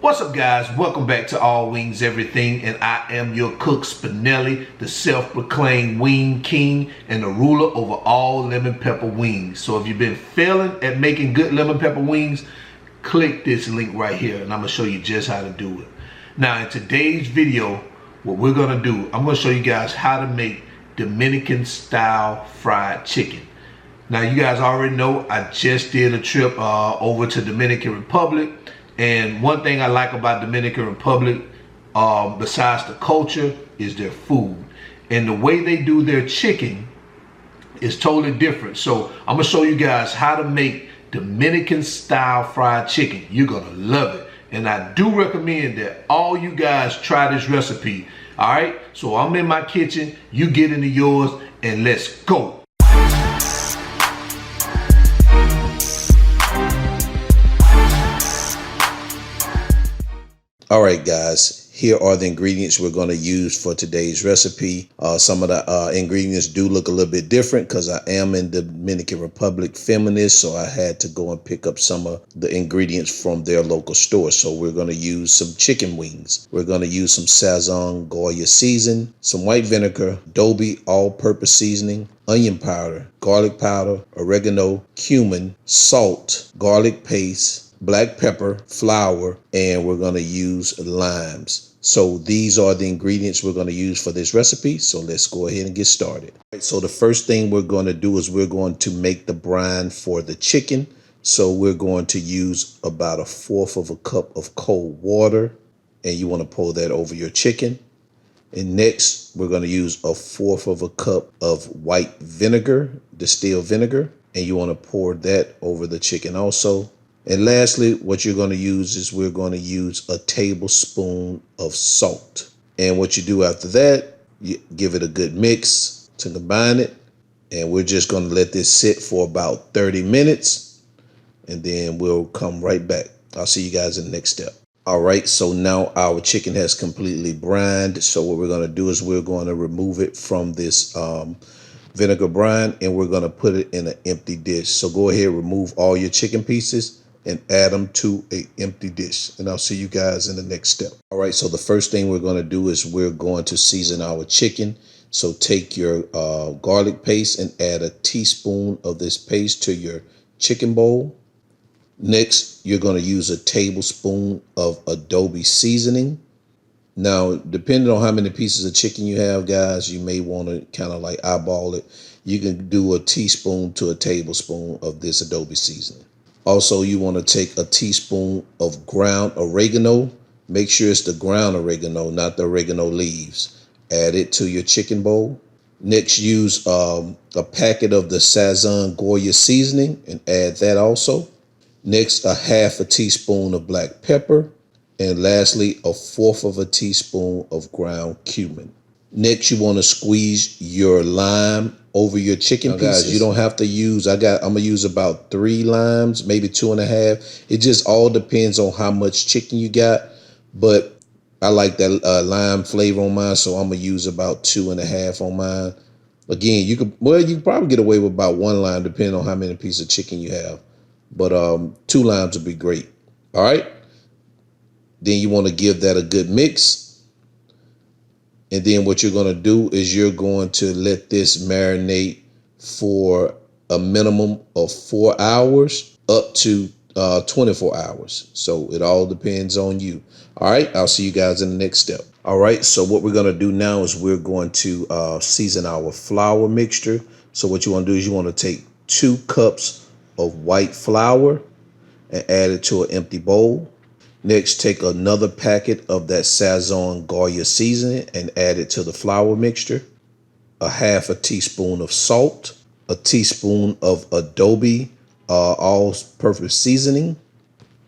What's up, guys? Welcome back to All Wings Everything, and I am your cook Spinelli, the self-proclaimed wing king and the ruler over all lemon pepper wings. So if you've been failing at making good lemon pepper wings, click this link right here and I'm gonna show you just how to do it. Now in today's video, what we're gonna do, I'm gonna show you guys how to make Dominican style fried chicken. Now you guys already know I just did a trip over to Dominican Republic. And one thing I like about Dominican Republic, besides the culture, is their food. And the way they do their chicken is totally different. So I'm gonna show you guys how to make Dominican style fried chicken. You're gonna love it. And I do recommend that all you guys try this recipe. All right, so I'm in my kitchen, you get into yours, and let's go. All right, guys, here are the ingredients we're going to use for today's recipe. Some of the ingredients do look a little bit different because I am in the Dominican Republic feminist, so I had to go and pick up some of the ingredients from their local store. So we're going to use some chicken wings. We're going to use some Sazon Goya season, some white vinegar, Adobe all-purpose seasoning, onion powder, garlic powder, oregano, cumin, salt, garlic paste, black pepper, flour, and we're going to use limes. So these are the ingredients we're going to use for this recipe. So let's go ahead and get started. All right, so the first thing we're going to do is we're going to make the brine for the chicken. So we're going to use about 1/4 of a cup of cold water, and you want to pour that over your chicken. And next, we're going to use 1/4 of a cup of white vinegar, distilled vinegar, and you want to pour that over the chicken also. And lastly, what you're going to use is we're going to use a tablespoon of salt. And what you do after that, you give it a good mix to combine it. And we're just going to let this sit for about 30 minutes. And then we'll come right back. I'll see you guys in the next step. All right, so now our chicken has completely brined. So what we're going to do is we're going to remove it from this vinegar brine, and we're going to put it in an empty dish. So go ahead, remove all your chicken pieces and add them to an empty dish. And I'll see you guys in the next step. All right, so the first thing we're going to do is we're going to season our chicken. So take your garlic paste and add a teaspoon of this paste to your chicken bowl. Next, you're going to use a tablespoon of Adobe seasoning. Now, depending on how many pieces of chicken you have, guys, you may want to kind of like eyeball it. You can do a teaspoon to a tablespoon of this Adobe seasoning. Also, you want to take a teaspoon of ground oregano. Make sure it's the ground oregano, not the oregano leaves. Add it to your chicken bowl. Next, use a packet of the Sazon Goya seasoning and add that also. Next, 1/2 teaspoon of black pepper. And lastly, 1/4 of a teaspoon of ground cumin. Next, you want to squeeze your lime over your chicken pieces. Guys, you don't have to use, I'm gonna use about 3 limes, maybe 2.5. It just all depends on how much chicken you got. But I like that lime flavor on mine, so I'm gonna use about 2.5 on mine. Again, you could probably get away with about 1 lime depending on how many pieces of chicken you have. But 2 limes would be great. All right. Then you want to give that a good mix. And then what you're going to do is you're going to let this marinate for a minimum of 4 hours up to 24 hours. So it all depends on you. All right, I'll see you guys in the next step. All right, so what we're going to do now is we're going to season our flour mixture. So what you want to do is you want to take 2 cups of white flour and add it to an empty bowl. Next, take another packet of that Sazon Goya seasoning and add it to the flour mixture. 1/2 teaspoon of salt, a teaspoon of Adobe all-purpose seasoning,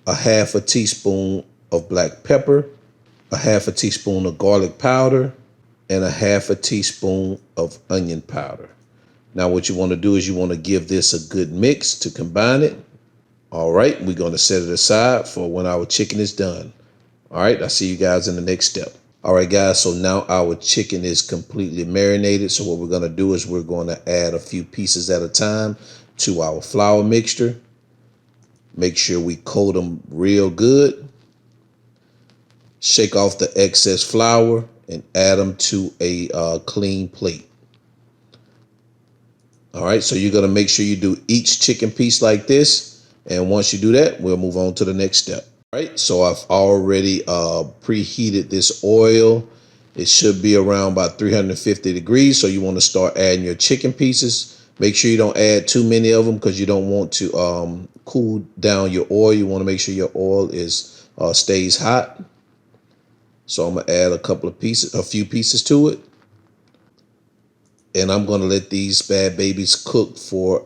1/2 teaspoon of black pepper, 1/2 teaspoon of garlic powder, and 1/2 teaspoon of onion powder. Now what you want to do is you want to give this a good mix to combine it. All right, we're going to set it aside for when our chicken is done. All right, I'll see you guys in the next step. All right, guys, so now our chicken is completely marinated. So what we're going to do is we're going to add a few pieces at a time to our flour mixture. Make sure we coat them real good. Shake off the excess flour and add them to a clean plate. All right, so you're gonna make sure you do each chicken piece like this. And once you do that, we'll move on to the next step. All right, so I've already preheated this oil. It should be around about 350 degrees. So you want to start adding your chicken pieces. Make sure you don't add too many of them because you don't want to cool down your oil. You want to make sure your oil is stays hot. So I'm gonna add a few pieces to it. And I'm gonna let these bad babies cook for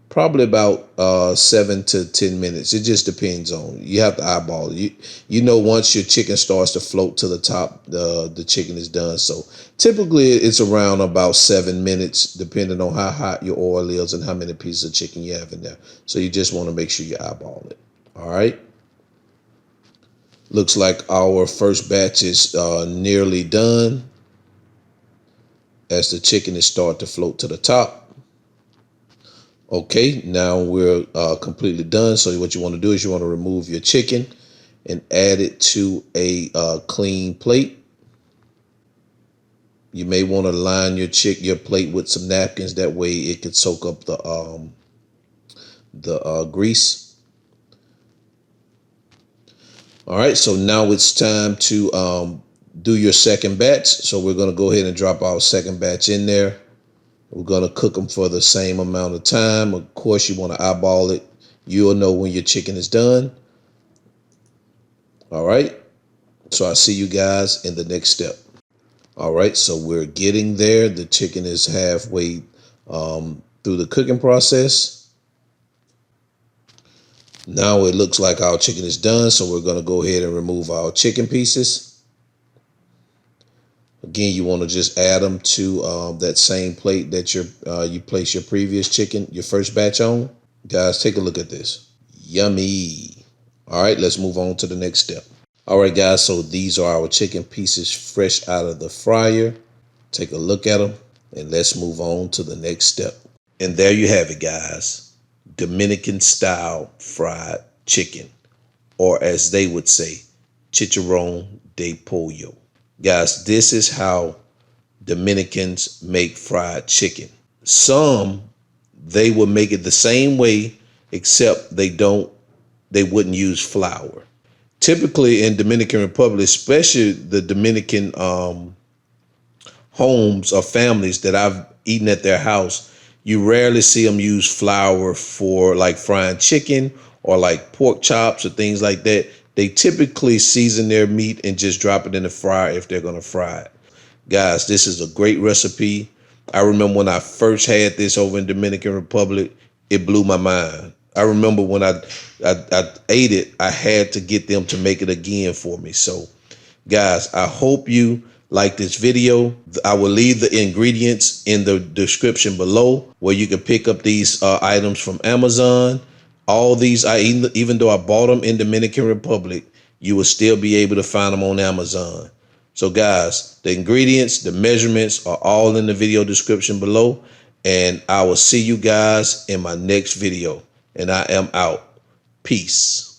probably about 7 to 10 minutes. It just depends on, you have to eyeball it. You know, once your chicken starts to float to the top, the chicken is done. So typically it's around about 7 minutes, depending on how hot your oil is and how many pieces of chicken you have in there. So you just want to make sure you eyeball it. All right. Looks like our first batch is nearly done as the chicken is starting to float to the top. Okay, now we're completely done. So what you want to do is you want to remove your chicken and add it to a clean plate. You may want to line your plate with some napkins. That way it could soak up the grease. All right, so now it's time to do your second batch. So we're going to go ahead and drop our second batch in there. We're going to cook them for the same amount of time. Of course, you want to eyeball it. You'll know when your chicken is done. All right. So I'll see you guys in the next step. All right. So we're getting there. The chicken is halfway through the cooking process. Now it looks like our chicken is done. So we're going to go ahead and remove our chicken pieces. Again, you want to just add them to that same plate that you place your previous chicken, your first batch on. Guys, take a look at this. Yummy. All right, let's move on to the next step. All right, guys, so these are our chicken pieces fresh out of the fryer. Take a look at them and let's move on to the next step. And there you have it, guys. Dominican style fried chicken, or as they would say, chicharrón de pollo. Guys, this is how Dominicans make fried chicken. Some, they will make it the same way, except they wouldn't use flour. Typically in Dominican Republic, especially the Dominican homes or families that I've eaten at their house, you rarely see them use flour for like frying chicken or like pork chops or things like that. They typically season their meat and just drop it in the fryer if they're going to fry it. Guys, this is a great recipe. I remember when I first had this over in Dominican Republic, it blew my mind. I remember when I ate it, I had to get them to make it again for me. So, guys, I hope you like this video. I will leave the ingredients in the description below where you can pick up these items from Amazon. All these, even though I bought them in Dominican Republic, you will still be able to find them on Amazon. So guys, the ingredients, the measurements are all in the video description below. And I will see you guys in my next video. And I am out. Peace.